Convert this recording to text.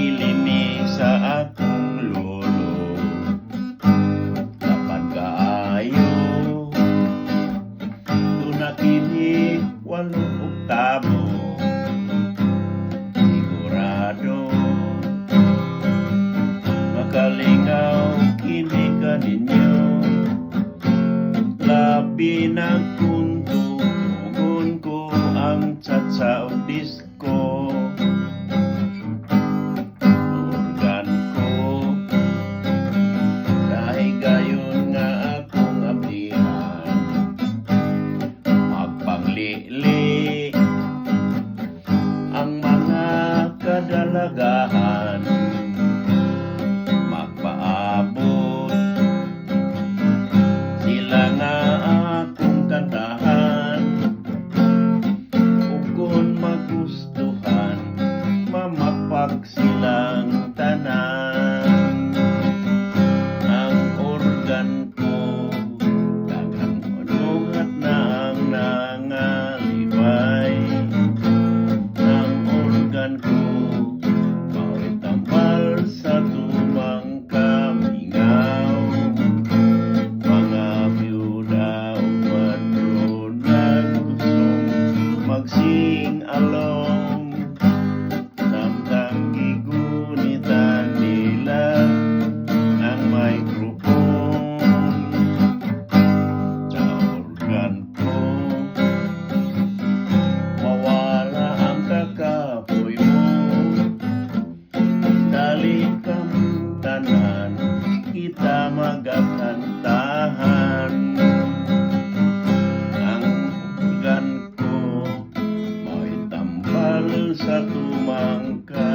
nilini sa akong lolo. Dapat kaayo tunakini 8 oktabo. Sigurado makalingaw kini kaninyo. Labi na kung tugon ko ang cha-cha o disco. Organ ko dahil gayon nga akong ablihan. Magpanglili ang mga kadalagahan. Magpaabot sila nga akong kantahan. Ug kung magustuhan, mamapag silang tanan. Ang organ ko daghang unuhat na ang nangalibay. Ang organ ko mao'y tambal sa tumang kamingaw. Mga byuda o madronan gustong mag-sing along. Samtang gigunitan nila ang microphone sa organ ko. Mawala ang kakapoy mo. Dali kang tanan, kita magakantahan. Ang organ ko mo'y tambal sa tumangka.